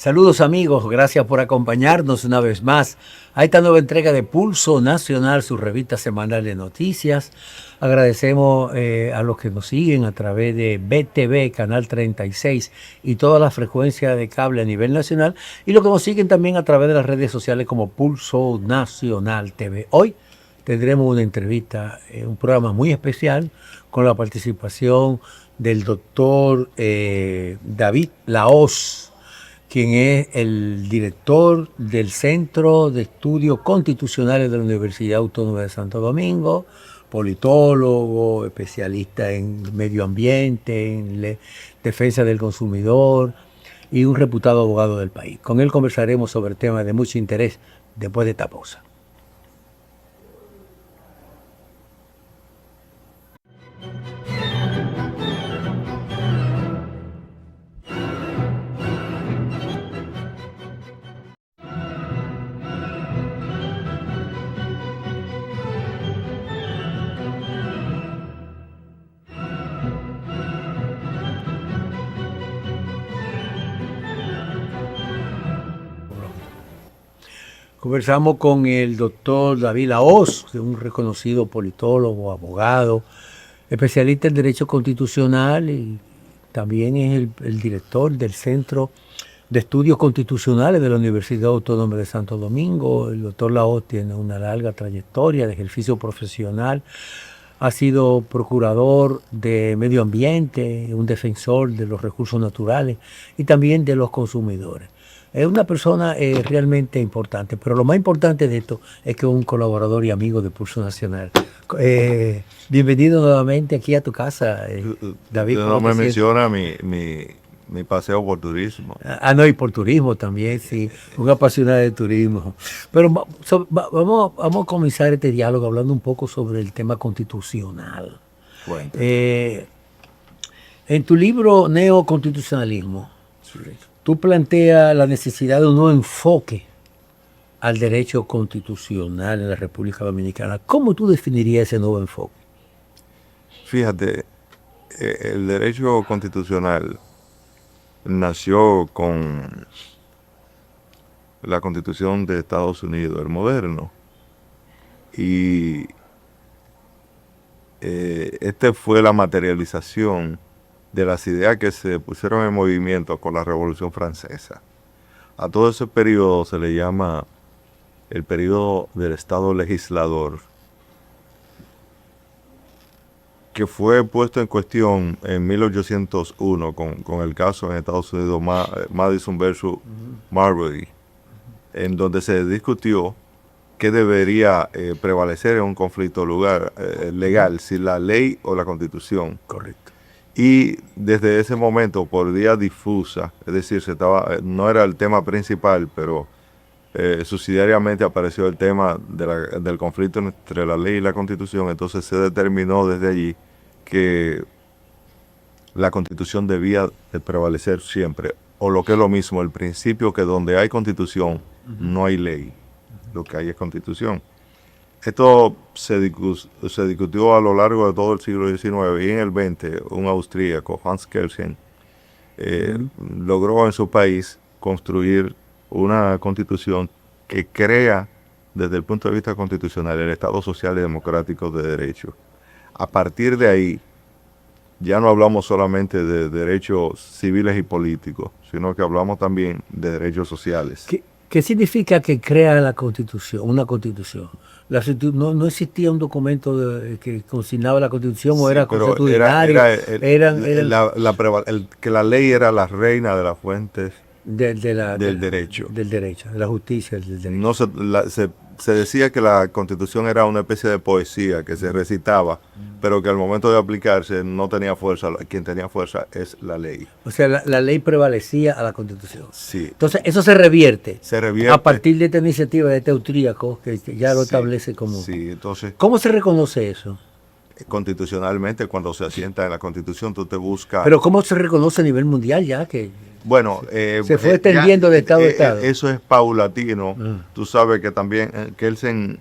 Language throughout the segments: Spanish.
Saludos amigos, gracias por acompañarnos una vez más a esta nueva entrega de Pulso Nacional, su revista semanal de noticias. Agradecemos a los que nos siguen a través de BTV, Canal 36 y todas las frecuencias de cable a nivel nacional y los que nos siguen también a través de las redes sociales como Pulso Nacional TV. Hoy tendremos una entrevista, un programa muy especial con la participación del doctor David Lahoz, quien es el director del Centro de Estudios Constitucionales de la Universidad Autónoma de Santo Domingo, politólogo, especialista en medio ambiente, en defensa del consumidor y un reputado abogado del país. Con él conversaremos sobre temas de mucho interés después de esta pausa. Conversamos con el doctor David Lahoz, un reconocido politólogo, abogado, especialista en Derecho Constitucional y también es el director del Centro de Estudios Constitucionales de la Universidad Autónoma de Santo Domingo. El doctor Lahoz tiene una larga trayectoria de ejercicio profesional. Ha sido procurador de medio ambiente, un defensor de los recursos naturales y también de los consumidores. Es una persona realmente importante, pero lo más importante de esto es que es un colaborador y amigo de Pulso Nacional. Bienvenido nuevamente aquí a tu casa, David. No me menciona mi paseo por turismo. No, y por turismo también, sí, un apasionado de turismo. Pero vamos a comenzar este diálogo hablando un poco sobre el tema constitucional. Bueno. En tu libro Neoconstitucionalismo, sí, tú planteas la necesidad de un nuevo enfoque al derecho constitucional en la República Dominicana. ¿Cómo tú definirías ese nuevo enfoque? Fíjate, el derecho constitucional nació con la Constitución de Estados Unidos, el moderno, y esta fue la materialización de las ideas que se pusieron en movimiento con la Revolución Francesa. A todo ese periodo se le llama el periodo del Estado legislador, que fue puesto en cuestión en 1801 con el caso en Estados Unidos Madison versus Marbury, en donde se discutió qué debería prevalecer en un conflicto legal, si la ley o la Constitución. Correcto. Y desde ese momento, por vía difusa, es decir, no era el tema principal, pero subsidiariamente apareció el tema del conflicto entre la ley y la Constitución. Entonces se determinó desde allí que la Constitución debía de prevalecer siempre, o lo que es lo mismo, el principio que donde hay Constitución no hay ley, lo que hay es Constitución. Esto se discutió a lo largo de todo el siglo XIX y en el XX un austríaco, Hans Kelsen, logró en su país construir una constitución que crea desde el punto de vista constitucional el Estado social y democrático de derecho. A partir de ahí ya no hablamos solamente de derechos civiles y políticos, sino que hablamos también de derechos sociales. ¿Qué significa que crea la Constitución, una Constitución? No existía un documento que consignaba la Constitución, sí, o era consuetudinario. Que la ley era la reina de las fuentes del derecho. Del derecho, de la justicia, del derecho. No se decía que la Constitución era una especie de poesía que se recitaba, pero que al momento de aplicarse no tenía fuerza. Quien tenía fuerza es la ley. O sea, la ley prevalecía a la Constitución. Sí. Entonces, eso se revierte. Se revierte. A partir de esta iniciativa de este austríaco, que ya lo establece como... Sí, entonces... ¿Cómo se reconoce eso? Constitucionalmente, cuando se asienta en la Constitución, tú te buscas... Pero ¿cómo se reconoce a nivel mundial ya que... Bueno, se fue extendiendo de estado a estado. Eso es paulatino. Tú sabes que también Kelsen,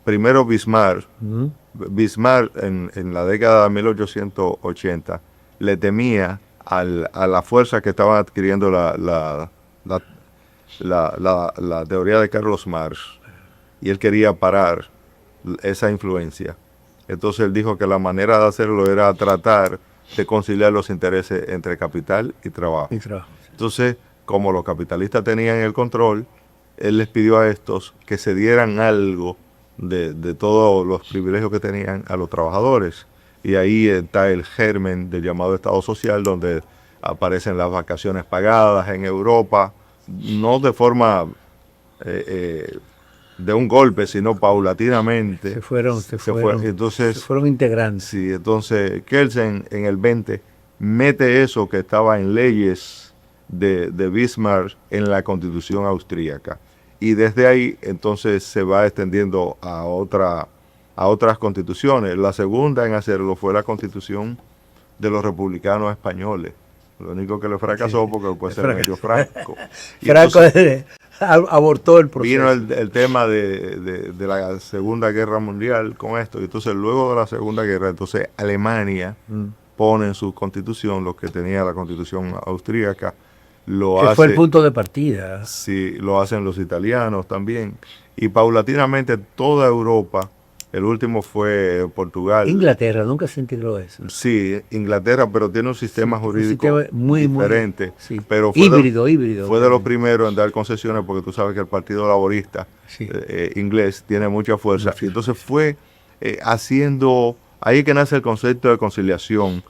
primero Bismarck en la década de 1880 le temía a la fuerza que estaban adquiriendo la teoría de Carlos Marx, y él quería parar esa influencia. Entonces él dijo que la manera de hacerlo era tratar de conciliar los intereses entre capital y trabajo. Entonces, como los capitalistas tenían el control, él les pidió a estos que se dieran algo de todos los privilegios que tenían a los trabajadores. Y ahí está el germen del llamado Estado Social, donde aparecen las vacaciones pagadas en Europa, no de forma de un golpe, sino paulatinamente. Se fueron integrando. Sí, entonces Kelsen en el 20 mete eso que estaba en leyes de Bismarck en la Constitución austríaca. Y desde ahí entonces se va extendiendo a otras constituciones. La segunda en hacerlo fue la Constitución de los republicanos españoles. Lo único que le fracasó porque después se le metió Franco. Franco abortó el proceso. Vino el tema de la Segunda Guerra Mundial con esto. Y entonces luego de la Segunda Guerra, entonces Alemania pone en su constitución lo que tenía la Constitución austríaca. Que fue el punto de partida. Sí, lo hacen los italianos también. Y paulatinamente toda Europa, el último fue Portugal. Inglaterra, nunca se integró eso. Sí, Inglaterra, pero tiene un sistema jurídico muy diferente. Sí. Pero fue híbrido. Fue de los primeros en dar concesiones porque tú sabes que el Partido Laborista inglés tiene mucha fuerza. Y entonces fue haciendo, ahí que nace el concepto de conciliación.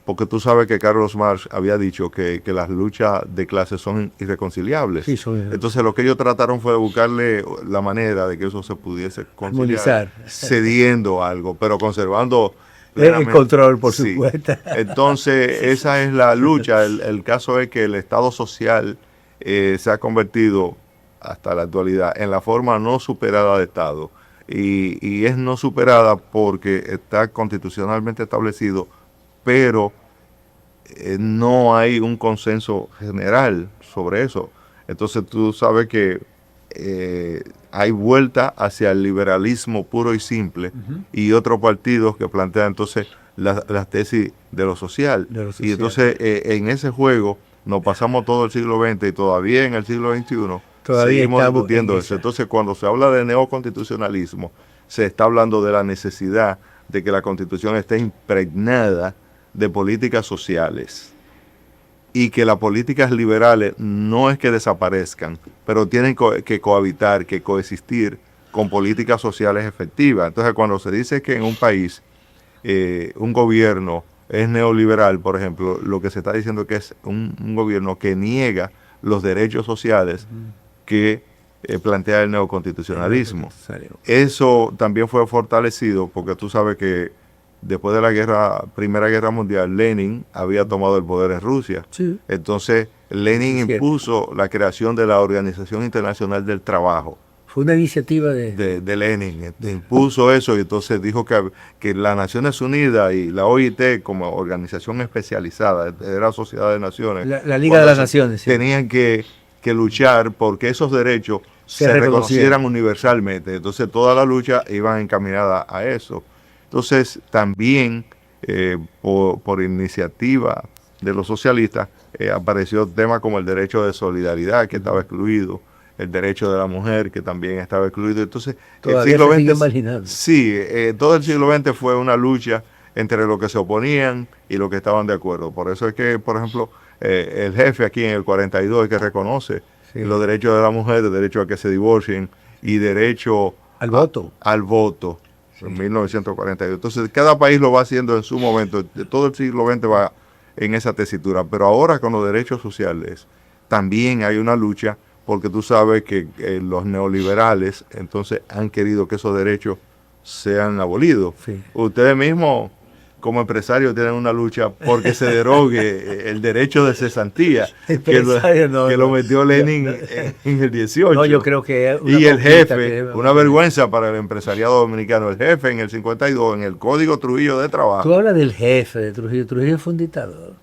Porque tú sabes que Carlos Marx había dicho que las luchas de clases son irreconciliables. Sí, son irreconciliables. Entonces lo que ellos trataron fue de buscarle la manera de que eso se pudiese conciliar, cediendo algo, pero conservando el control, por supuesto. Entonces esa es la lucha. El caso es que el Estado social se ha convertido hasta la actualidad en la forma no superada de Estado. Y es no superada porque está constitucionalmente establecido, pero no hay un consenso general sobre eso. Entonces tú sabes que hay vuelta hacia el liberalismo puro y simple y otros partidos que plantean entonces las tesis de lo social. Y entonces en ese juego nos pasamos todo el siglo XX y todavía en el siglo XXI seguimos discutiendo eso. Entonces cuando se habla de neoconstitucionalismo, se está hablando de la necesidad de que la Constitución esté impregnada de políticas sociales y que las políticas liberales no es que desaparezcan, pero tienen que cohabitar, que coexistir con políticas sociales efectivas. Entonces, cuando se dice que en un país un gobierno es neoliberal, por ejemplo, lo que se está diciendo que es un gobierno que niega los derechos sociales que plantea el neoconstitucionalismo. Eso también fue fortalecido porque tú sabes que después de la Primera Guerra Mundial, Lenin había tomado el poder en Rusia. Sí. Entonces, Lenin impuso la creación de la Organización Internacional del Trabajo. Fue una iniciativa de Lenin. Impuso eso y entonces dijo que las Naciones Unidas y la OIT como organización especializada de la Sociedad de Naciones, la Liga de las Naciones, tenían que luchar porque esos derechos se reconocieran universalmente. Entonces, toda la lucha iba encaminada a eso. Entonces, también por iniciativa de los socialistas apareció temas como el derecho de solidaridad, que estaba excluido, el derecho de la mujer, que también estaba excluido. Entonces, el siglo XX, sí, todo el siglo XX fue una lucha entre los que se oponían y los que estaban de acuerdo. Por eso es que, por ejemplo, el jefe aquí en el 42 es que reconoce los derechos de la mujer, el derecho a que se divorcien y derecho al voto. Al voto. En 1942. Entonces, cada país lo va haciendo en su momento. Todo el siglo XX va en esa tesitura. Pero ahora con los derechos sociales también hay una lucha porque tú sabes que los neoliberales entonces han querido que esos derechos sean abolidos. Sí. Ustedes mismos, como empresarios, tienen una lucha porque se derogue el derecho de cesantía que lo metió Lenin en el 18. No, yo creo que y el jefe, una vergüenza para el empresariado dominicano, el jefe en el 52, en el Código Trujillo de Trabajo. Tú hablas del jefe de Trujillo. Trujillo fue un dictador.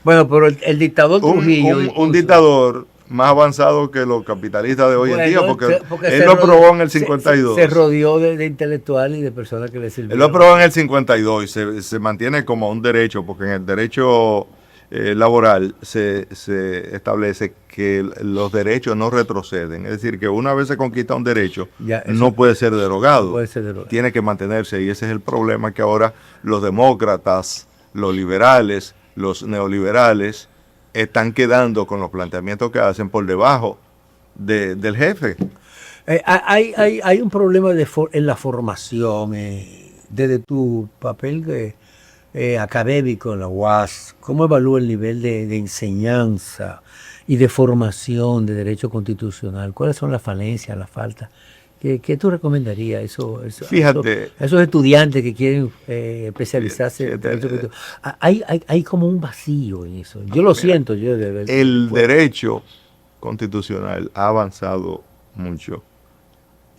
Bueno, pero el dictador Trujillo... Un dictador más avanzado que los capitalistas de hoy en día, porque él lo aprobó en el 52. Se rodeó de intelectuales y de personas que le sirvieron. Él lo aprobó en el 52 y se mantiene como un derecho, porque en el derecho laboral se establece que los derechos no retroceden. Es decir, que una vez se conquista un derecho, Ya, no puede ser derogado. no puede ser derogado. Tiene que mantenerse, y ese es el problema, que ahora los demócratas, los liberales, los neoliberales están quedando con los planteamientos que hacen por debajo del jefe. Hay un problema en la formación, desde tu papel académico en la UAS. ¿Cómo evalúa el nivel de enseñanza y de formación de derecho constitucional? ¿Cuáles son las falencias, las faltas? ¿Qué tú recomendarías Fíjate, a esos estudiantes que quieren especializarse en derecho constitucional? Hay como un vacío en eso. Yo lo siento. El derecho constitucional ha avanzado mucho.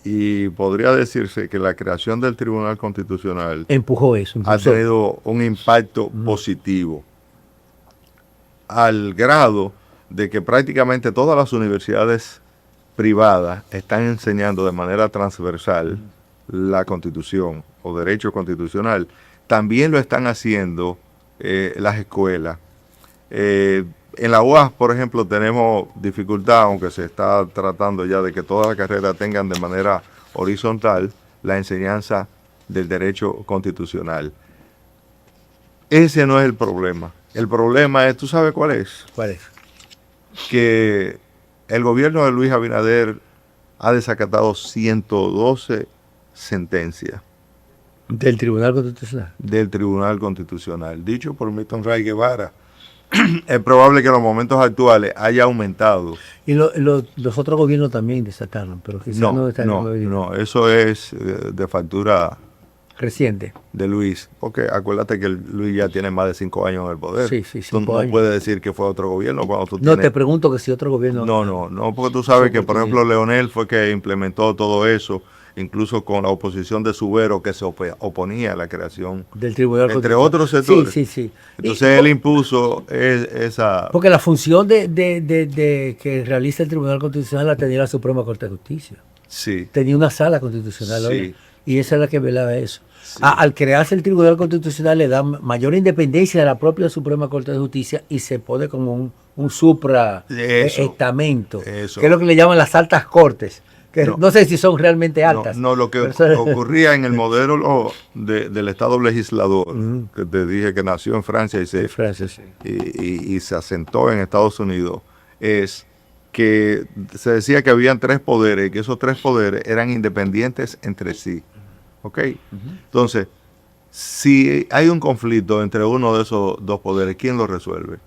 Y podría decirse que la creación del Tribunal Constitucional empujó eso. Ha tenido un impacto positivo, al grado de que prácticamente todas las universidades privadas están enseñando de manera transversal la Constitución o derecho constitucional. También lo están haciendo las escuelas. En la UAS, por ejemplo, tenemos dificultad, aunque se está tratando ya de que todas las carreras tengan de manera horizontal la enseñanza del derecho constitucional. Ese no es el problema. El problema es, ¿tú sabes cuál es? ¿Cuál es? Que el gobierno de Luis Abinader ha desacatado 112 sentencias. ¿Del Tribunal Constitucional? Del Tribunal Constitucional, dicho por Milton Ray Guevara. Es probable que en los momentos actuales haya aumentado. Y los otros gobiernos también desataron, pero quizás no, eso es de factura reciente de Luis, porque acuérdate que Luis ya tiene más de 5 años en el poder. Sí, tú no puedes decir que fue otro gobierno cuando tú tienes... te pregunto que si otro gobierno... No, porque tú sabes que, por ejemplo, Leonel fue que implementó todo eso, incluso con la oposición de Subero, que se oponía a la creación del Tribunal, entre otros sectores. Sí. Entonces él impuso esa... Porque la función de que realiza el Tribunal Constitucional la tenía la Suprema Corte de Justicia. Sí. Tenía una sala constitucional, sí. Y esa es la que velaba eso. Sí. Al crearse el Tribunal Constitucional le da mayor independencia a la propia Suprema Corte de Justicia y se pone como un supraestamento, que es lo que le llaman las altas cortes. Que no sé si son realmente altas. No, lo que ocurría en el modelo del Estado legislador, que te dije que nació en Francia y se asentó en Estados Unidos, es que se decía que habían 3 poderes y que esos 3 poderes eran independientes entre sí. ¿Ok? Entonces, si hay un conflicto entre uno de esos 2 poderes, ¿quién lo resuelve?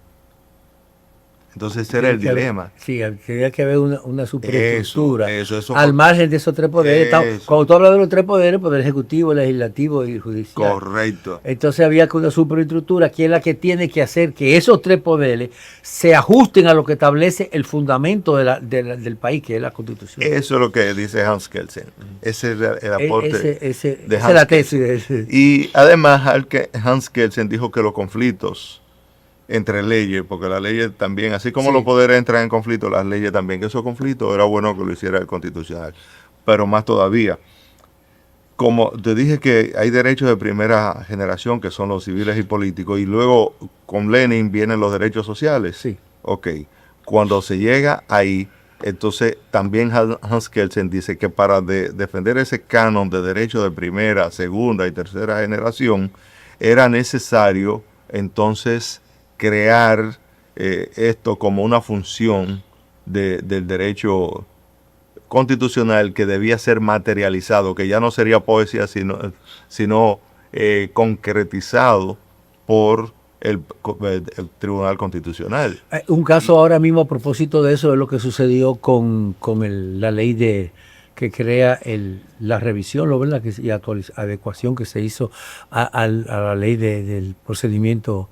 Entonces ese era el dilema. Sí, tenía que haber una superestructura eso al margen de esos 3 poderes. Cuando tú hablas de los 3 poderes, poder ejecutivo, legislativo y judicial. Correcto. Entonces había que una superestructura que es la que tiene que hacer que esos 3 poderes se ajusten a lo que establece el fundamento del país, que es la Constitución. Eso es lo que dice Hans Kelsen. Ese es el aporte de Hans Kelsen. Esa es la tesis. Y además Hans Kelsen dijo que los conflictos entre leyes, porque las leyes también, así como los poderes entran en conflicto, las leyes también, que esos conflictos era bueno que lo hiciera el Constitucional, pero más todavía, como te dije que hay derechos de primera generación que son los civiles y políticos, y luego con Lenin vienen los derechos sociales. Sí. Ok, cuando se llega ahí, entonces también Hans Kelsen dice que para defender ese canon de derechos de primera, segunda y tercera generación, era necesario entonces crear esto como una función del derecho constitucional que debía ser materializado, que ya no sería poesía, sino concretizado por el Tribunal Constitucional. Un caso ahora mismo a propósito de eso es lo que sucedió con la ley que crea la revisión, ¿verdad? Y adecuación que se hizo a la ley del procedimiento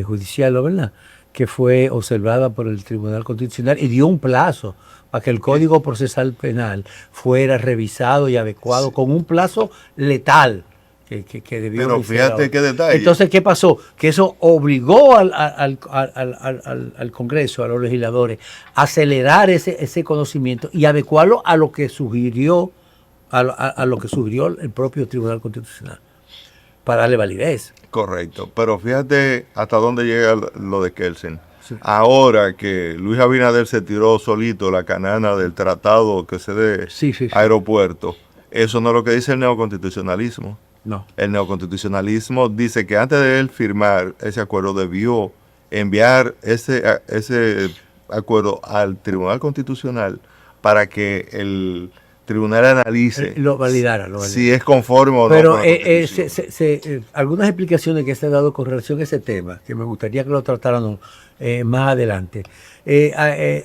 judicial, ¿verdad? Que fue observada por el Tribunal Constitucional y dio un plazo para que el Código Procesal Penal fuera revisado y adecuado con un plazo letal que debió. Pero fíjate qué detalle. Entonces, ¿qué pasó? Que eso obligó al Congreso, a los legisladores, a acelerar ese conocimiento y adecuarlo a lo que sugirió a lo que sugirió el propio Tribunal Constitucional. para darle validez. Correcto, pero fíjate hasta dónde llega lo de Kelsen. Sí. Ahora que Luis Abinader se tiró solito la canana del tratado que se dé Sí. aeropuerto, eso no es lo que dice el neoconstitucionalismo. No. El neoconstitucionalismo dice que antes de él firmar ese acuerdo debió enviar ese acuerdo al Tribunal Constitucional para que el tribunal analice Lo validara. si es conforme o no Pero con la Constitución. algunas explicaciones que se han dado con relación a ese tema, que me gustaría que lo trataran más adelante,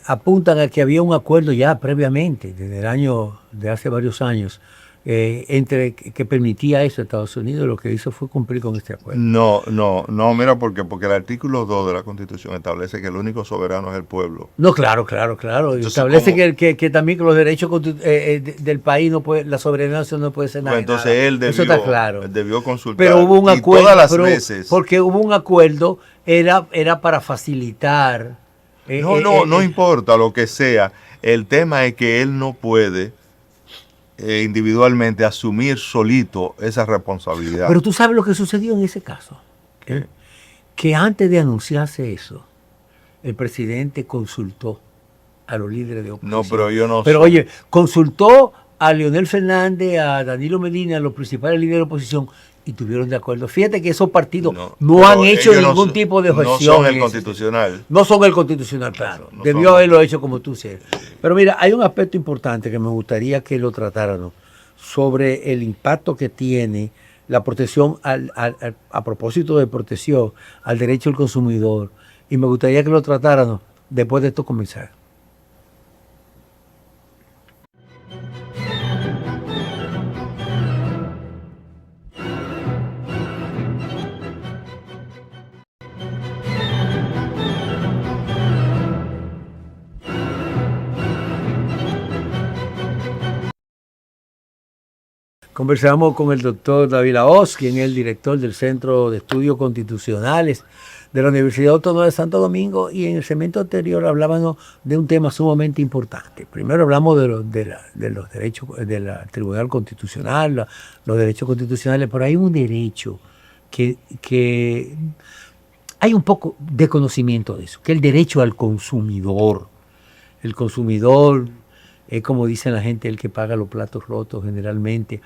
apuntan a que había un acuerdo ya previamente, de hace varios años, que permitía eso a Estados Unidos. Lo que hizo fue cumplir con este acuerdo. No, mira, porque el artículo 2 de la Constitución establece que el único soberano es el pueblo. No, claro. Y Entonces, establece ¿cómo? que también que los derechos del país no puede, la soberanía nacional no puede ser nada. Pues entonces él Eso está claro. debió consultar. Pero hubo un y acuerdo, todas las veces. porque hubo un acuerdo, era para facilitar. No importa lo que sea. El tema es que él no puede individualmente asumir solito esa responsabilidad. Pero tú sabes lo que sucedió en ese caso. ¿Qué? Que antes de anunciarse eso, el presidente consultó a los líderes de oposición. No, pero yo no Pero sé. oye, consultó a Leonel Fernández, a Danilo Medina, a los principales líderes de oposición, y tuvieron de acuerdo. Fíjate que esos partidos no pero han hecho ellos ningún tipo de objeción. No son el en constitucional. No son el constitucional, claro. No Debió son. haberlo hecho como tú sabes. Pero mira, hay un aspecto importante que me gustaría que lo tratáramos sobre el impacto que tiene la protección, a propósito de protección al derecho del consumidor. Y me gustaría que lo tratáramos después de estos comentarios. Conversamos con el doctor David Lahoz, quien es el director del Centro de Estudios Constitucionales de la Universidad Autónoma de Santo Domingo, y en el segmento anterior hablábamos de un tema sumamente importante. Primero hablamos de los derechos del Tribunal Constitucional, los derechos constitucionales, pero hay un derecho que hay un poco de conocimiento de eso, que es el derecho al consumidor. El consumidor es, como dicen la gente, el que paga los platos rotos generalmente.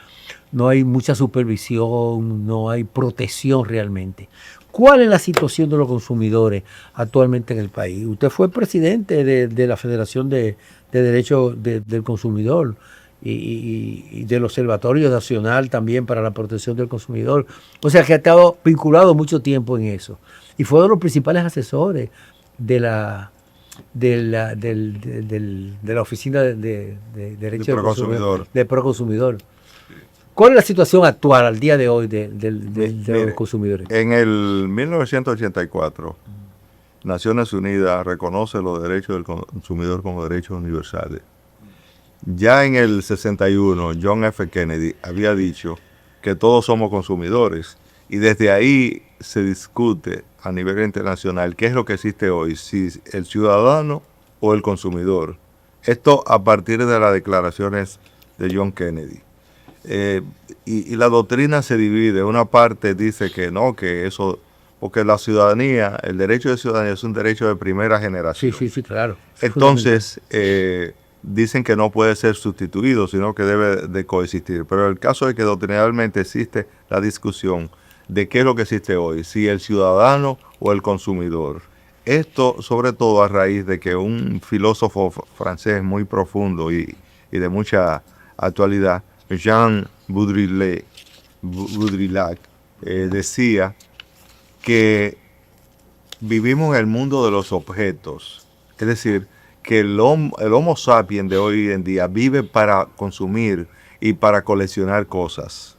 No hay mucha supervisión, no hay protección realmente. ¿Cuál es la situación de los consumidores actualmente en el país? Usted fue presidente de la Federación de Derechos del Consumidor y del Observatorio Nacional también para la Protección del Consumidor. O sea que ha estado vinculado mucho tiempo en eso. Y fue uno de los principales asesores de la Oficina de Derechos del Consumidor. De Proconsumidor. ¿Cuál es la situación actual al día de hoy de los consumidores? En el 1984, Naciones Unidas reconoce los derechos del consumidor como derechos universales. Ya en el 61, John F. Kennedy había dicho que todos somos consumidores, y desde ahí se discute a nivel internacional qué es lo que existe hoy, si el ciudadano o el consumidor. Esto a partir de las declaraciones de John Kennedy. Y la doctrina se divide. Una parte dice que no, que eso, porque la ciudadanía, el derecho de ciudadanía es un derecho de primera generación. Sí, claro. Entonces, dicen que no puede ser sustituido, sino que debe de coexistir. Pero el caso es que doctrinalmente existe la discusión de qué es lo que existe hoy, si el ciudadano o el consumidor. Esto sobre todo a raíz de que un filósofo francés muy profundo y de mucha actualidad, Jean Baudrillard, decía que vivimos en el mundo de los objetos. Es decir, que el Homo sapiens de hoy en día vive para consumir y para coleccionar cosas.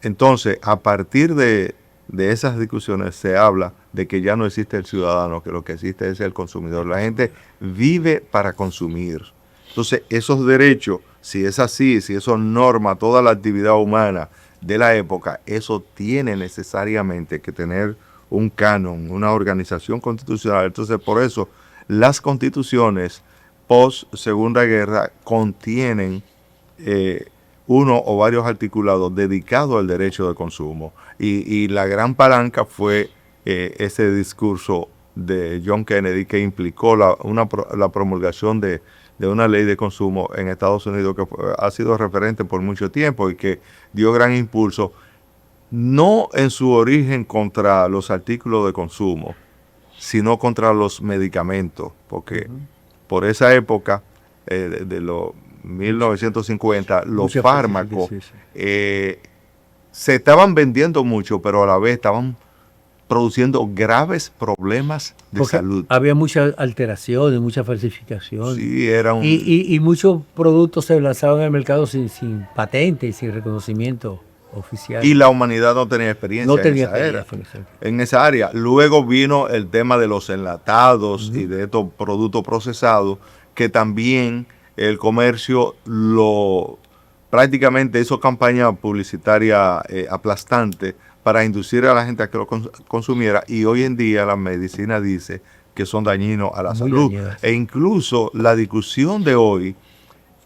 Entonces, a partir de esas discusiones se habla de que ya no existe el ciudadano, que lo que existe es el consumidor. La gente vive para consumir. Entonces, esos derechos, si es así, si eso norma toda la actividad humana de la época, eso tiene necesariamente que tener un canon, una organización constitucional. Entonces, por eso, las constituciones post Segunda Guerra contienen uno o varios articulados dedicados al derecho de consumo. Y la gran palanca fue ese discurso de John Kennedy que implicó la promulgación de una ley de consumo en Estados Unidos que ha sido referente por mucho tiempo y que dio gran impulso, no en su origen contra los artículos de consumo, sino contra los medicamentos, porque por esa época de los 1950, los fármacos se estaban vendiendo mucho, pero a la vez estaban produciendo graves problemas de salud. Había muchas alteraciones, muchas falsificaciones. Sí, era un... y muchos productos se lanzaban al mercado sin patente y sin reconocimiento oficial. Y la humanidad no tenía experiencia en esa área. Luego vino el tema de los enlatados y de estos productos procesados, que también el comercio prácticamente hizo campaña publicitaria aplastante para inducir a la gente a que lo consumiera, y hoy en día la medicina dice que son dañinos a la salud. E incluso la discusión de hoy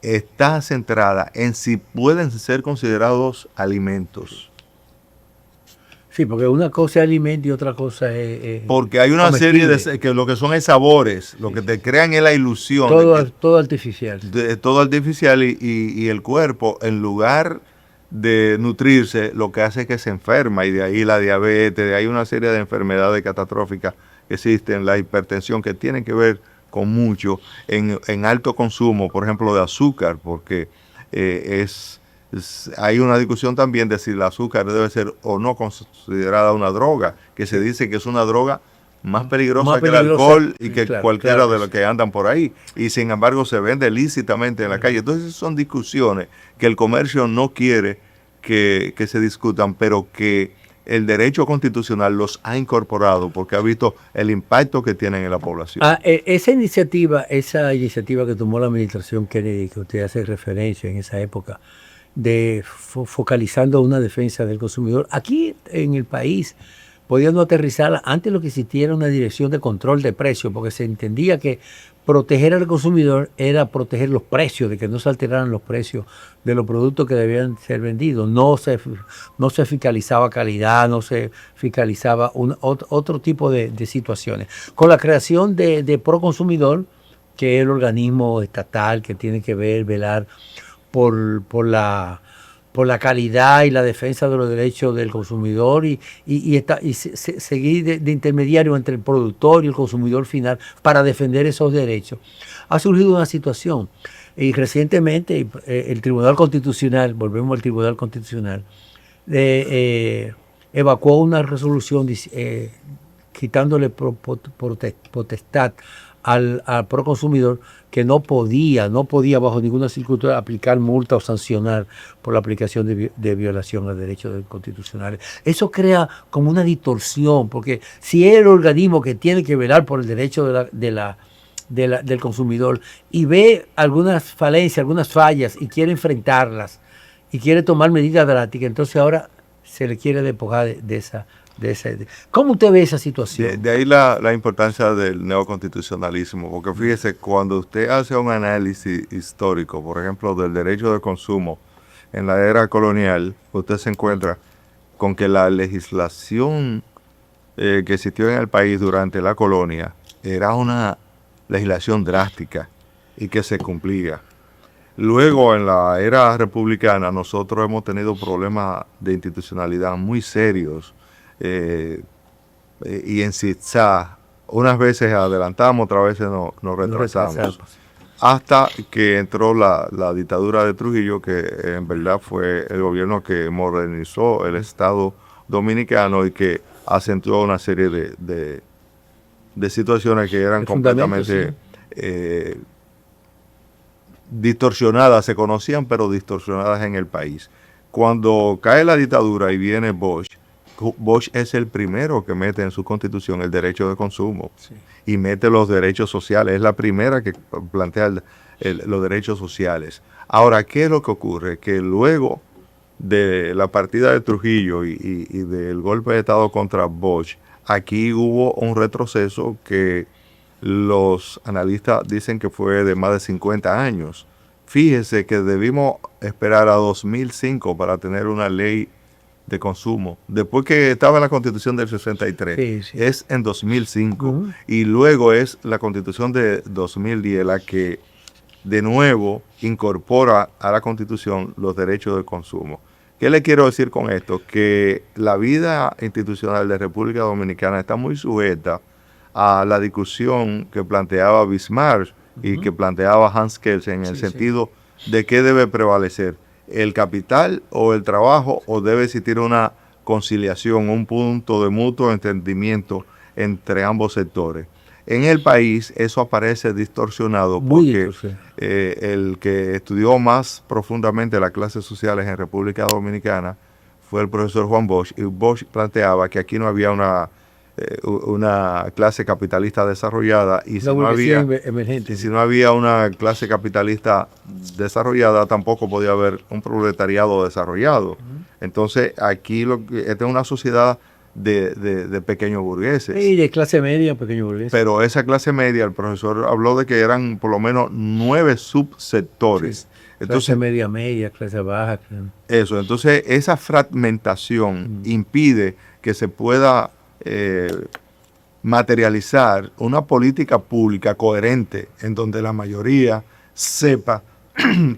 está centrada en si pueden ser considerados alimentos. Sí, porque una cosa es alimento y otra cosa es porque hay una serie de que lo que son es sabores, lo que te crean es la ilusión. Todo artificial. Todo artificial y el cuerpo, en lugar de nutrirse, lo que hace es que se enferma, y de ahí la diabetes, de ahí una serie de enfermedades catastróficas que existen, la hipertensión, que tienen que ver con mucho en alto consumo, por ejemplo, de azúcar, porque hay una discusión también de si el azúcar debe ser o no considerada una droga, que se dice que es una droga más peligrosa que el alcohol y que cualquiera de los que andan por ahí, y sin embargo se vende lícitamente en la calle. Entonces son discusiones que el comercio no quiere que se discutan, pero que el derecho constitucional los ha incorporado porque ha visto el impacto que tienen en la población. Esa iniciativa que tomó la administración Kennedy, que usted hace referencia en esa época, de focalizando una defensa del consumidor, aquí en el país, pudiendo aterrizar, antes lo que existía era una dirección de control de precios, porque se entendía que proteger al consumidor era proteger los precios, de que no se alteraran los precios de los productos que debían ser vendidos. No se fiscalizaba calidad, no se fiscalizaba otro tipo de situaciones. Con la creación de Proconsumidor, que es el organismo estatal que tiene que velar por la calidad y la defensa de los derechos del consumidor y seguir de intermediario entre el productor y el consumidor final para defender esos derechos. Ha surgido una situación, y recientemente el Tribunal Constitucional, volvemos al Tribunal Constitucional, evacuó una resolución quitándole potestad al Proconsumidor, que no podía bajo ninguna circunstancia aplicar multa o sancionar por la aplicación de violación a derechos constitucionales. Eso crea como una distorsión, porque si es el organismo que tiene que velar por el derecho del consumidor y ve algunas falencias, algunas fallas y quiere enfrentarlas y quiere tomar medidas drásticas, entonces ahora se le quiere despojar de esa. ¿Cómo usted ve esa situación? De ahí la importancia del neoconstitucionalismo, porque fíjese, cuando usted hace un análisis histórico, por ejemplo, del derecho de consumo en la era colonial, usted se encuentra con que la legislación que existió en el país durante la colonia era una legislación drástica y que se cumplía. Luego, en la era republicana, nosotros hemos tenido problemas de institucionalidad muy serios, y en zigzag, unas veces adelantamos, otras veces nos retrasamos, hasta que entró la dictadura de Trujillo, que en verdad fue el gobierno que modernizó el Estado dominicano y que acentuó una serie de situaciones que eran completamente distorsionadas, se conocían, pero distorsionadas en el país. Cuando cae la dictadura y viene Bosch es el primero que mete en su constitución el derecho de consumo, sí, y mete los derechos sociales. Es la primera que plantea los derechos sociales. Ahora, ¿qué es lo que ocurre? Que luego de la partida de Trujillo y del golpe de Estado contra Bosch, aquí hubo un retroceso que los analistas dicen que fue de más de 50 años. fíjese que debimos esperar a 2005 para tener una ley de consumo. Después que estaba en la Constitución del 63, es en 2005. Y luego es la Constitución de 2010 la que de nuevo incorpora a la Constitución los derechos de consumo. ¿Qué le quiero decir con esto? Que la vida institucional de República Dominicana está muy sujeta a la discusión que planteaba Bismarck y que planteaba Hans Kelsen en el sentido de qué debe prevalecer, el capital o el trabajo, o debe existir una conciliación, un punto de mutuo entendimiento entre ambos sectores. En el país eso aparece distorsionado porque el que estudió más profundamente las clases sociales en República Dominicana fue el profesor Juan Bosch, y Bosch planteaba que aquí no había una clase capitalista desarrollada, y si no había una clase capitalista desarrollada, tampoco podía haber un proletariado desarrollado. Entonces aquí esta es una sociedad de pequeños burgueses. Sí, de clase media, pequeños burgueses. Pero esa clase media, el profesor habló de que eran por lo menos 9 subsectores. Entonces, clase media, clase baja. Eso, entonces esa fragmentación impide que se pueda materializar una política pública coherente en donde la mayoría sepa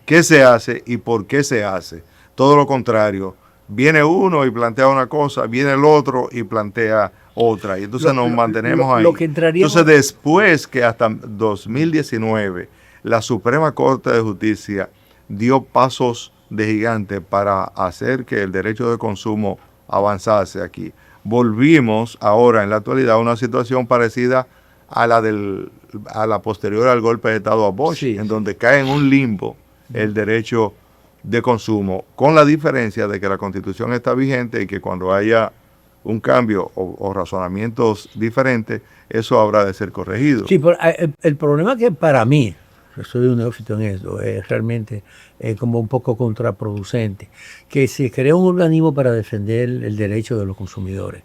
qué se hace y por qué se hace. Todo lo contrario, viene uno y plantea una cosa, viene el otro y plantea otra, y entonces nos mantenemos ahí. Entonces, después que hasta 2019 la Suprema Corte de Justicia dio pasos de gigante para hacer que el derecho de consumo avanzase aquí, volvimos ahora en la actualidad a una situación parecida a la posterior al golpe de Estado a Bosch, en donde cae en un limbo el derecho de consumo, con la diferencia de que la Constitución está vigente y que cuando haya un cambio o razonamientos diferentes, eso habrá de ser corregido. Sí, pero el problema que para mí, yo soy un neófito en eso, es realmente como un poco contraproducente, que se crea un organismo para defender el derecho de los consumidores,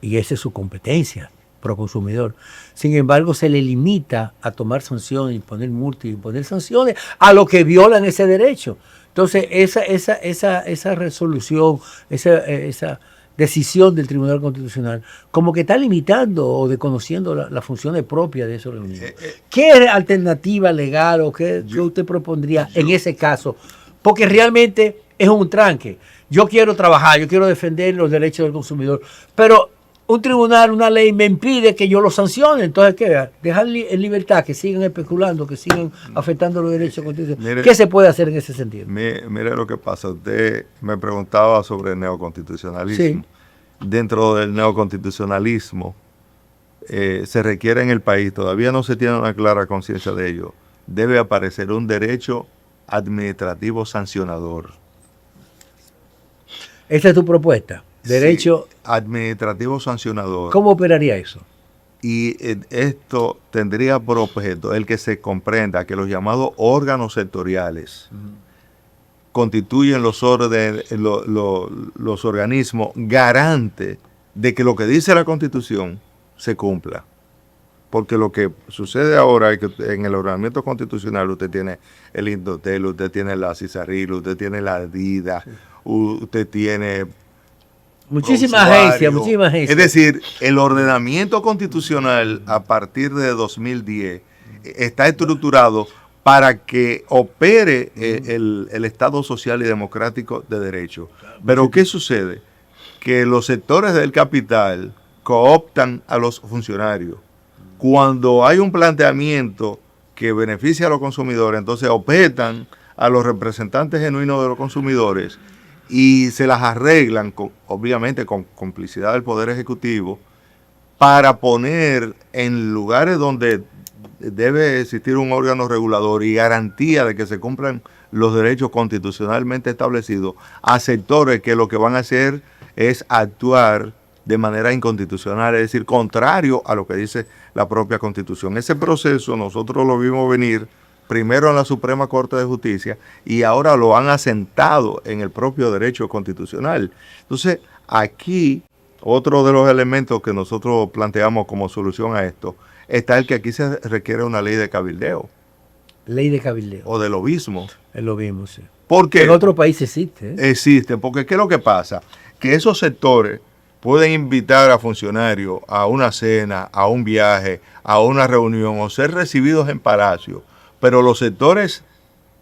y esa es su competencia, pro consumidor. Sin embargo, se le limita a tomar sanciones, imponer multas, imponer sanciones a los que violan ese derecho. Entonces, esa resolución, esa decisión del Tribunal Constitucional, como que está limitando o desconociendo las funciones propias de ese organismo. ¿Qué alternativa legal o qué usted propondría en ese caso? Porque realmente es un tranque. Yo quiero trabajar, yo quiero defender los derechos del consumidor, pero un tribunal, una ley me impide que yo lo sancione. Entonces, ¿qué? Dejar en libertad que sigan especulando, que sigan afectando los derechos constitucionales. ¿Qué se puede hacer en ese sentido? Mire lo que pasa. Usted me preguntaba sobre el neoconstitucionalismo. Sí. Dentro del neoconstitucionalismo se requiere en el país, todavía no se tiene una clara conciencia de ello, debe aparecer un derecho administrativo sancionador. ¿Esa es tu propuesta? Derecho administrativo sancionador. ¿Cómo operaría eso? Y esto tendría por objeto el que se comprenda que los llamados órganos sectoriales constituyen los organismos garantes de que lo que dice la Constitución se cumpla. Porque lo que sucede ahora es que en el ordenamiento constitucional usted tiene el Indotel, usted tiene la CISARIL, usted tiene la DIDA, usted tiene muchísimas agencias. Es decir, el ordenamiento constitucional a partir de 2010 está estructurado para que opere el Estado social y democrático de derecho. Pero ¿qué sucede? Que los sectores del capital cooptan a los funcionarios. Cuando hay un planteamiento que beneficia a los consumidores, entonces objetan a los representantes genuinos de los consumidores y se las arreglan, obviamente con complicidad del Poder Ejecutivo, para poner en lugares donde debe existir un órgano regulador y garantía de que se cumplan los derechos constitucionalmente establecidos a sectores que lo que van a hacer es actuar de manera inconstitucional, es decir, contrario a lo que dice la propia Constitución. Ese proceso nosotros lo vimos venir primero en la Suprema Corte de Justicia y ahora lo han asentado en el propio derecho constitucional. Entonces, aquí, otro de los elementos que nosotros planteamos como solución a esto, está el que aquí se requiere una ley de cabildeo. Ley de cabildeo. o del obismo. Es lo mismo, sí. Porque En otro país existe. existen, porque ¿qué es lo que pasa? Que esos sectores pueden invitar a funcionarios a una cena, a un viaje, a una reunión o ser recibidos en palacio, pero los sectores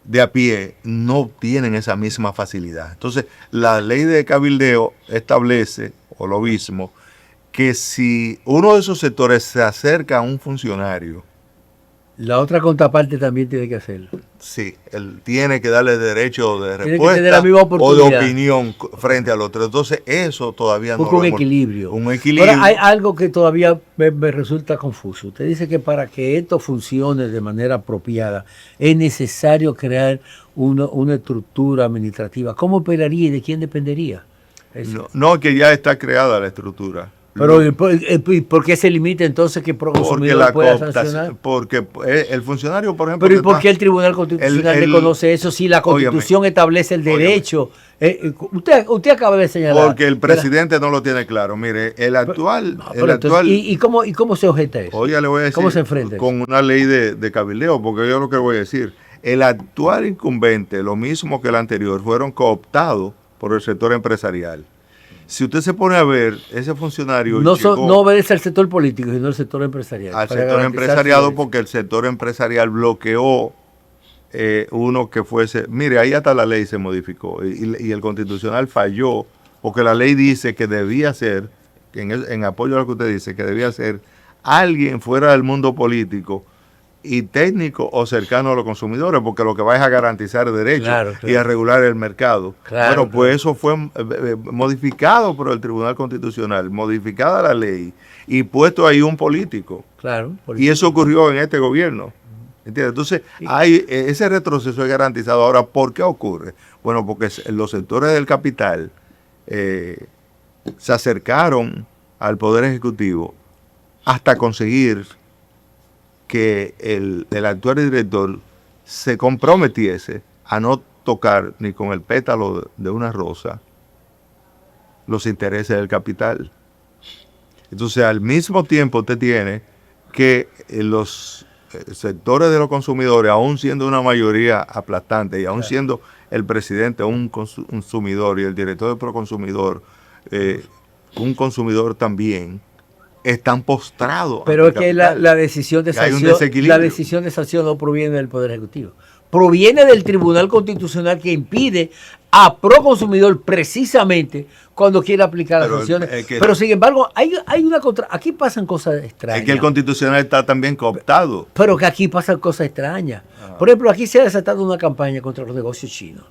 de a pie no tienen esa misma facilidad. Entonces, la ley de cabildeo establece, o el obismo, que si uno de esos sectores se acerca a un funcionario, La otra contraparte también tiene que hacerlo. sí, él tiene que darle derecho de Tiene que respuesta tener la misma o de oportunidad. opinión frente al otro. Entonces, eso todavía Busca no un lo hemos- equilibrio. Un equilibrio. Ahora, hay algo que todavía me resulta confuso. Usted dice que para que esto funcione de manera apropiada es necesario crear una estructura administrativa. ¿Cómo operaría y de quién dependería? No, no, que ya está creada la estructura. Pero ¿por qué se limita entonces que Porque Proconsumidor la pueda cooptación, sancionar? porque el funcionario, por ejemplo, Pero ¿y que por está- qué el Tribunal Constitucional reconoce eso si la Constitución establece el óigame. derecho? Usted acaba de señalar. Porque el presidente no lo tiene claro. Mire, el actual, No, el pero entonces, actual, ¿y cómo se objeta eso? oiga, le voy a decir, ¿Cómo se enfrenta? con una ley de cabildeo, porque yo lo que voy a decir, el actual incumbente, lo mismo que el anterior, fueron cooptados por el sector empresarial. Si usted se pone a ver, ese funcionario No, llegó no obedece al sector político, sino al sector empresarial. al para sector garantizar empresarial su porque el sector empresarial bloqueó uno que fuese, mire, ahí hasta la ley se modificó y el constitucional falló porque la ley dice que debía ser, en apoyo a lo que usted dice, que debía ser alguien fuera del mundo político y técnico o cercano a los consumidores, porque lo que va es a garantizar derechos Claro, claro. y a regular el mercado. Claro, Bueno, pues eso fue modificado por el Tribunal Constitucional, modificada la ley y puesto ahí un político. Claro. Y eso ocurrió en este gobierno. ¿Entiendes? Entonces, ese retroceso es garantizado. Ahora, ¿por qué ocurre? Bueno, porque los sectores del capital se acercaron al Poder Ejecutivo hasta conseguir que el actual director se comprometiese a no tocar ni con el pétalo de una rosa los intereses del capital. Entonces, al mismo tiempo usted tiene que los sectores de los consumidores, aún siendo una mayoría aplastante y aún siendo el presidente un consumidor y el director de Proconsumidor un consumidor también, están postrados. Pero es que la decisión de hay un sanción, desequilibrio. la decisión de sanción no proviene del Poder Ejecutivo. Proviene del Tribunal Constitucional que impide a Proconsumidor precisamente cuando quiere aplicar las Pero sanciones. que- Pero sin embargo, hay una contra. Aquí pasan cosas extrañas. Es que el constitucional está también cooptado. Pero que aquí pasan cosas extrañas. Por ejemplo, aquí se ha desatado una campaña contra los negocios chinos.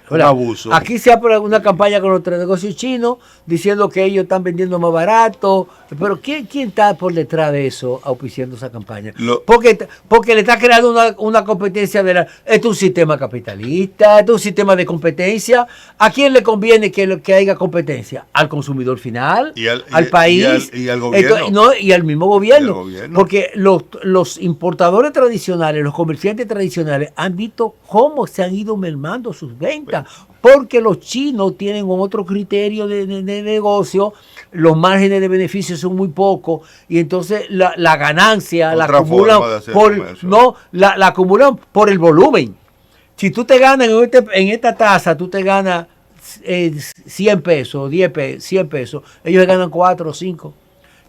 Un abuso. Aquí se ha hecho una campaña contra los negocios chinos diciendo que ellos están vendiendo más barato. Pero ¿quién está por detrás de eso auspiciando esa campaña? Porque le está creando una competencia esto es un sistema capitalista, esto es un sistema de competencia. ¿A quién le conviene que haya competencia? ¿Al consumidor final? ¿Al país? Y al gobierno. Y al mismo gobierno. Y al gobierno. Porque los importadores tradicionales, los comerciantes tradicionales han visto cómo se han ido mermando sus ventas. Porque los chinos tienen otro criterio de negocio, los márgenes de beneficio son muy pocos y entonces la ganancia la Otra acumulan forma de hacer comercio. la acumulan por el volumen. Si tú te ganas en esta tasa, tú te ganas 100 pesos, 10 pesos, 100 pesos, ellos ganan 4 o 5.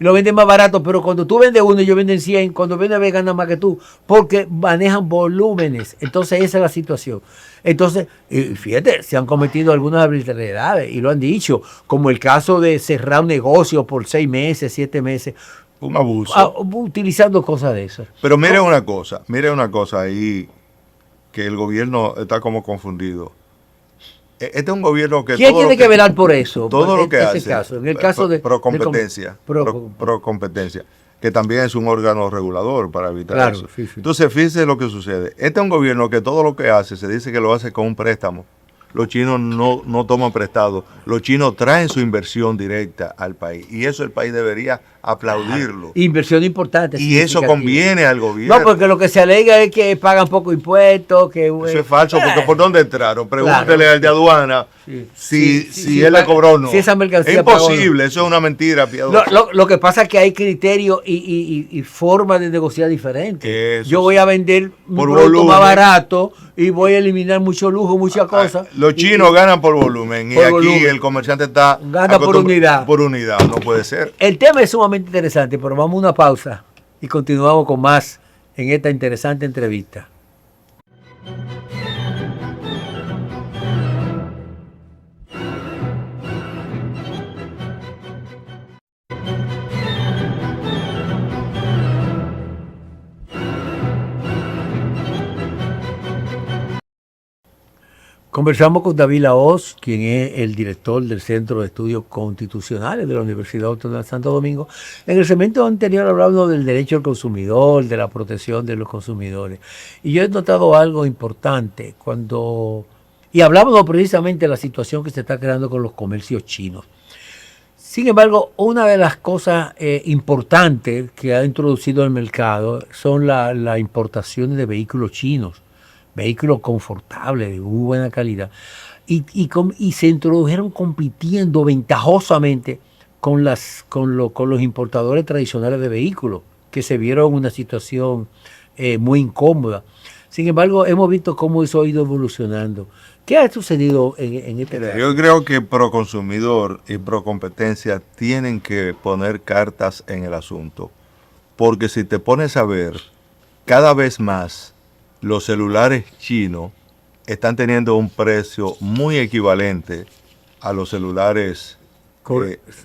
Y lo venden más barato, pero cuando tú vendes uno, ellos venden 100, cuando venden ganan más que tú, porque manejan volúmenes. Entonces esa es la situación. Entonces, fíjate, se han cometido algunas arbitrariedades y lo han dicho, como el caso de cerrar un negocio por 6 meses, 7 meses. Un abuso. Utilizando cosas de esas. Pero mire una cosa ahí, que el gobierno está como confundido. Este es un gobierno que... ¿Quién tiene que velar por eso? Todo lo que hace. En el caso de... Pro competencia. Pro competencia. Que también es un órgano regulador para evitar eso. Sí, sí. Entonces, fíjese lo que sucede. Este es un gobierno que todo lo que hace, se dice que lo hace con un préstamo. los chinos no toman prestado, los chinos traen su inversión directa al país y eso el país debería aplaudirlo. Inversión importante. Y eso conviene al gobierno. No, porque lo que se alega es que pagan poco impuestos. Que, eso es falso, porque ¿por dónde entraron? Pregúntele al de aduana si él le cobró o no. Si esa mercancía es imposible, eso es una mentira, piadosa. Lo que pasa es que hay criterios y formas de negociar diferentes. Eso yo voy a vender un producto más barato y voy a eliminar mucho lujo, muchas cosas. Los chinos ganan por volumen y aquí el comerciante gana por unidad. Por unidad, no puede ser. El tema es sumamente interesante, pero vamos a una pausa y continuamos con más en esta interesante entrevista. Conversamos con David Lahoz, quien es el director del Centro de Estudios Constitucionales de la Universidad Autónoma de Santo Domingo. En el segmento anterior hablamos del derecho al consumidor, de la protección de los consumidores. Y yo he notado algo importante y hablábamos precisamente de la situación que se está creando con los comercios chinos. Sin embargo, una de las cosas importantes que ha introducido el mercado son las importaciones de vehículos chinos. Vehículos confortables, de muy buena calidad, y se introdujeron compitiendo ventajosamente con los importadores tradicionales de vehículos, que se vieron en una situación muy incómoda. Sin embargo, hemos visto cómo eso ha ido evolucionando. ¿Qué ha sucedido en este caso? Yo creo que Proconsumidor y Procompetencia tienen que poner cartas en el asunto, porque si te pones a ver, cada vez más los celulares chinos están teniendo un precio muy equivalente a los celulares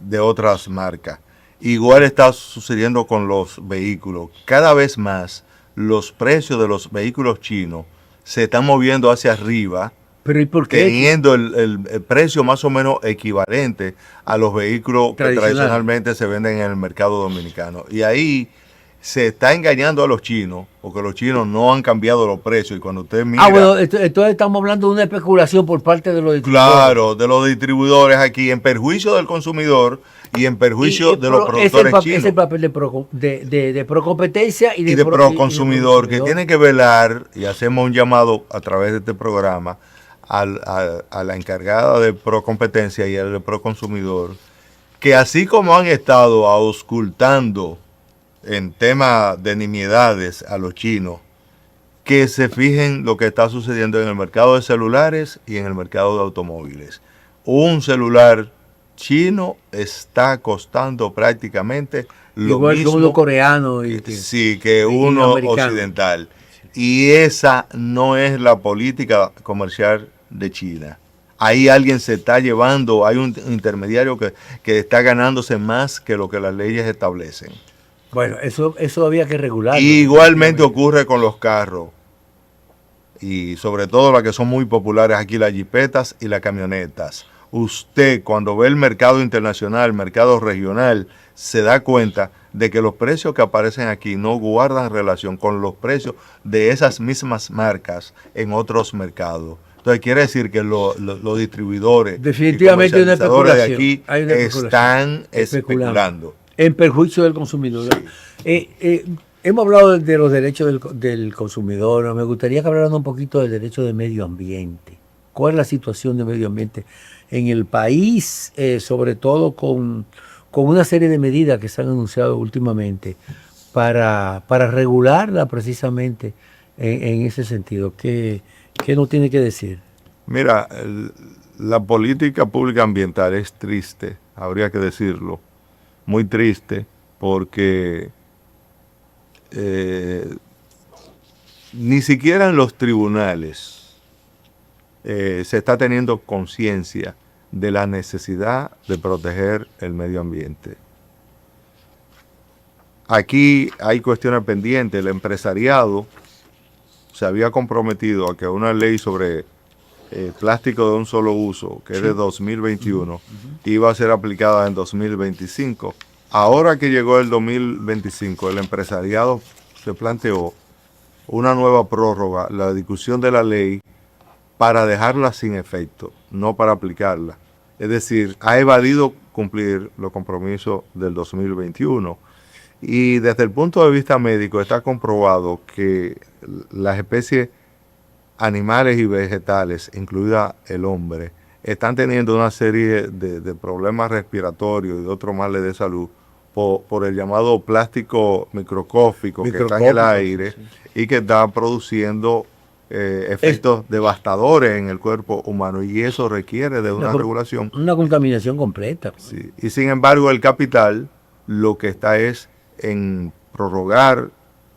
de otras marcas. Igual está sucediendo con los vehículos. Cada vez más los precios de los vehículos chinos se están moviendo hacia arriba, ¿Pero y por qué? Teniendo el precio más o menos equivalente a los vehículos que tradicionalmente se venden en el mercado dominicano. Y ahí se está engañando a los chinos, porque los chinos no han cambiado los precios. Y cuando usted mira... bueno, entonces estamos hablando de una especulación por parte de los distribuidores. Claro, de los distribuidores aquí, en perjuicio del consumidor y en perjuicio de los productores chinos. Es el papel de Procompetencia y de Proconsumidor, que tiene que velar, y hacemos un llamado a través de este programa, a la encargada de Procompetencia y al de Proconsumidor, que así como han estado auscultando en tema de nimiedades a los chinos, que se fijen lo que está sucediendo en el mercado de celulares y en el mercado de automóviles. Un celular chino está costando prácticamente lo igual mismo que uno coreano que uno occidental. Y esa no es la política comercial de China. Ahí alguien se está llevando, hay un intermediario que está ganándose más que lo que las leyes establecen. Bueno, eso había que regular. Igualmente ocurre con los carros. Y sobre todo las que son muy populares aquí, las jipetas y las camionetas. Usted cuando ve el mercado internacional, el mercado regional, se da cuenta de que los precios que aparecen aquí no guardan relación con los precios de esas mismas marcas en otros mercados. Entonces quiere decir que los distribuidores definitivamente y comercializadores de aquí están especulando. En perjuicio del consumidor. Sí. Hemos hablado de los derechos del consumidor. Me gustaría que habláramos un poquito del derecho de medio ambiente. ¿Cuál es la situación de medio ambiente en el país? Sobre todo con una serie de medidas que se han anunciado últimamente para regularla precisamente en ese sentido. ¿Qué nos tiene que decir? Mira, la política pública ambiental es triste, habría que decirlo. Muy triste porque ni siquiera en los tribunales se está teniendo conciencia de la necesidad de proteger el medio ambiente. Aquí hay cuestiones pendientes. El empresariado se había comprometido a que una ley sobre plástico de un solo uso, que es de 2021, iba a ser aplicada en 2025. Ahora que llegó el 2025, el empresariado se planteó una nueva prórroga, la discusión de la ley, para dejarla sin efecto, no para aplicarla. Es decir, ha evadido cumplir los compromisos del 2021. Y desde el punto de vista médico está comprobado que las especies animales y vegetales, incluida el hombre, están teniendo una serie de problemas respiratorios y de otros males de salud por el llamado plástico microscópico que está en el aire, sí, y que está produciendo efectos devastadores en el cuerpo humano, y eso requiere de una regulación. Una contaminación completa. Sí. Y sin embargo el capital lo que está es en prorrogar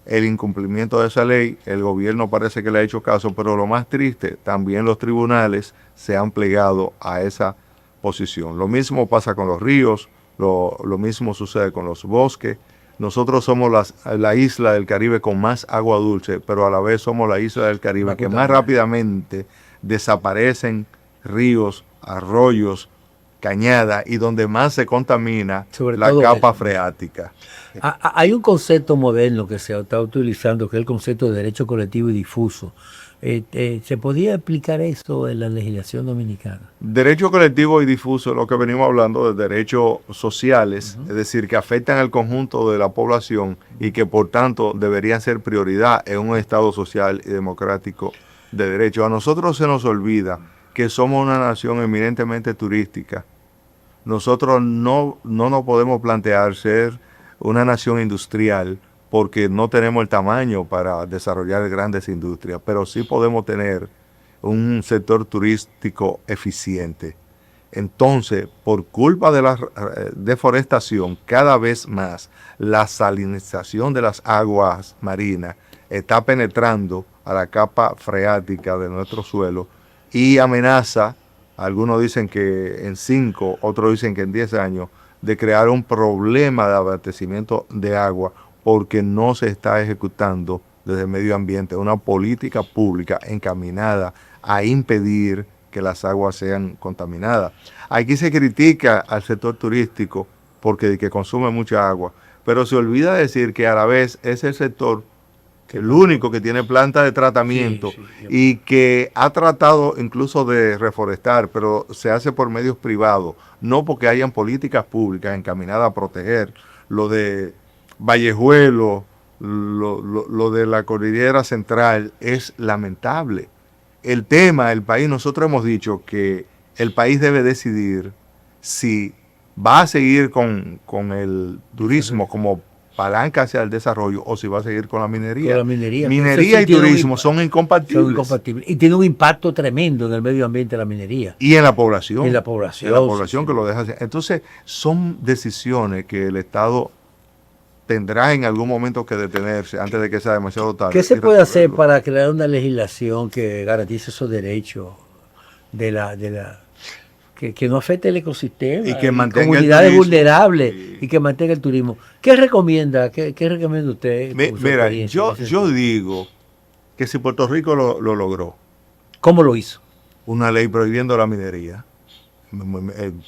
el incumplimiento de esa ley. El gobierno parece que le ha hecho caso, pero lo más triste, también los tribunales se han plegado a esa posición. Lo mismo pasa con los ríos, lo mismo sucede con los bosques. Nosotros somos la isla del Caribe con más agua dulce, pero a la vez somos la isla del Caribe que más rápidamente desaparecen ríos, arroyos, cañadas, y donde más se contamina la capa freática. Hay un concepto moderno que se está utilizando, que es el concepto de derecho colectivo y difuso. ¿Se podía explicar eso en la legislación dominicana? Derecho colectivo y difuso es lo que venimos hablando de derechos sociales, es decir, que afectan al conjunto de la población y que por tanto deberían ser prioridad en un Estado social y democrático de derecho. A nosotros se nos olvida que somos una nación eminentemente turística. Nosotros no nos podemos plantear ser una nación industrial porque no tenemos el tamaño para desarrollar grandes industrias, pero sí podemos tener un sector turístico eficiente. Entonces, por culpa de la deforestación, cada vez más la salinización de las aguas marinas está penetrando a la capa freática de nuestro suelo y amenaza, algunos dicen que en 5, otros dicen que en 10 años, de crear un problema de abastecimiento de agua porque no se está ejecutando desde el medio ambiente una política pública encaminada a impedir que las aguas sean contaminadas. Aquí se critica al sector turístico porque que consume mucha agua, pero se olvida decir que a la vez es el sector el único que tiene planta de tratamiento y que ha tratado incluso de reforestar, pero se hace por medios privados, no porque hayan políticas públicas encaminadas a proteger. Lo de Vallejuelo, lo de la cordillera central es lamentable. El tema, el país, nosotros hemos dicho que el país debe decidir si va a seguir con el turismo como palanca hacia el desarrollo o si va a seguir con la minería. Con la minería. Minería y turismo son incompatibles. Y tiene un impacto tremendo en el medio ambiente la minería. Y en la población. En la población. En la población que lo deja hacer. Entonces, son decisiones que el Estado tendrá en algún momento que detenerse antes de que sea demasiado tarde. ¿Qué se puede hacer para crear una legislación que garantice esos derechos que no afecte el ecosistema y que mantenga comunidades vulnerables y que mantenga el turismo? ¿Qué recomienda? ¿Qué recomienda usted? Mira, yo digo que si Puerto Rico lo logró. ¿Cómo lo hizo? Una ley prohibiendo la minería.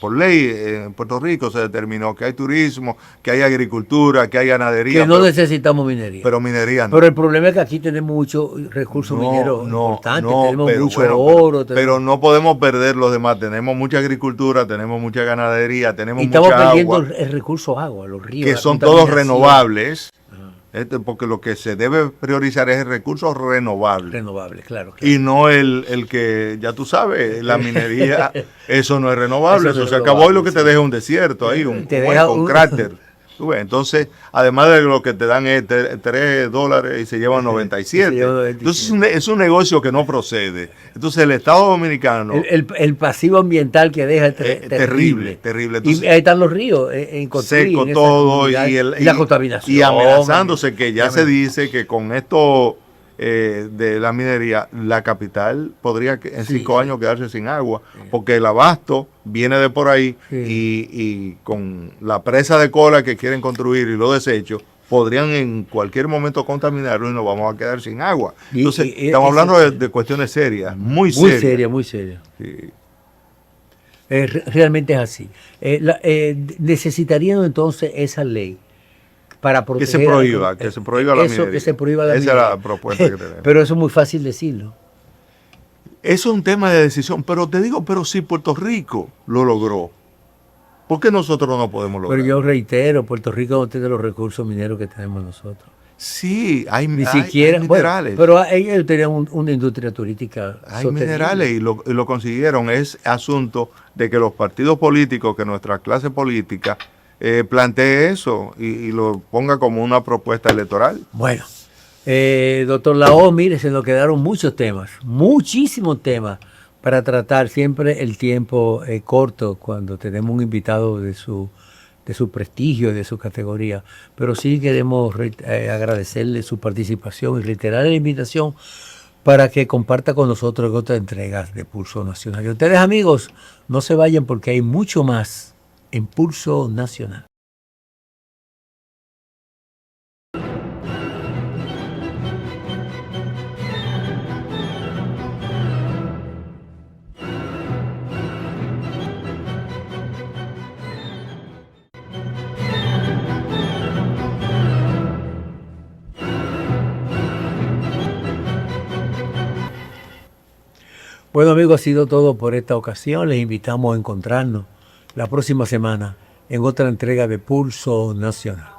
Por ley en Puerto Rico se determinó que hay turismo, que hay agricultura, que hay ganadería. Que no necesitamos minería. Pero minería no. Pero el problema es que aquí tenemos muchos recursos mineros importantes, tenemos mucho oro. Pero no podemos perder los demás. Tenemos mucha agricultura, tenemos mucha ganadería, tenemos mucha agua. Y estamos perdiendo el recurso agua, los ríos. Que son todos renovables. Porque lo que se debe priorizar es el recurso renovable. Renovable, claro. Y no el que, ya tú sabes, la minería, eso no es renovable. Eso se acabó y lo que te deja un desierto ahí, un cráter. Entonces, además de lo que te dan es $3 y se llevan 97. Entonces es un negocio que no procede. Entonces el Estado Dominicano... El pasivo ambiental que deja es terrible. Entonces, y ahí están los ríos en seco todo y la contaminación. Y amenazándose que ya se dice que con esto de la minería, la capital podría en 5 años quedarse sin agua, porque el abasto viene de por ahí y con la presa de cola que quieren construir y los desechos, podrían en cualquier momento contaminarlo y nos vamos a quedar sin agua. Entonces, estamos hablando de cuestiones serias, muy serias. Muy serias. Sí. Realmente es así. Necesitarían entonces esa ley para proteger, que se prohíba la minería. Que se prohíba la Esa minería. es la propuesta que tenemos. Pero eso es muy fácil decirlo. Eso es un tema de decisión, pero te digo, pero si Puerto Rico lo logró, ¿por qué nosotros no podemos Pero lograr? yo reitero, Puerto Rico no tiene los recursos mineros que tenemos nosotros. Sí, Ni hay siquiera, bueno, minerales. pero ellos tenían una industria turística Hay minerales sostenible. y lo consiguieron. Es asunto de que los partidos políticos, que nuestra clase política plantee eso y lo ponga como una propuesta electoral. Bueno, doctor Lao, mire, se nos quedaron muchos temas, muchísimos temas para tratar. Siempre el tiempo corto cuando tenemos un invitado de su prestigio, de su categoría. Pero sí queremos agradecerle su participación y reiterar la invitación para que comparta con nosotros otras entregas de Pulso Nacional. Y ustedes, amigos, no se vayan porque hay mucho más en Pulso Nacional. Bueno, amigos, ha sido todo por esta ocasión. Les invitamos a encontrarnos la próxima semana en otra entrega de Pulso Nacional.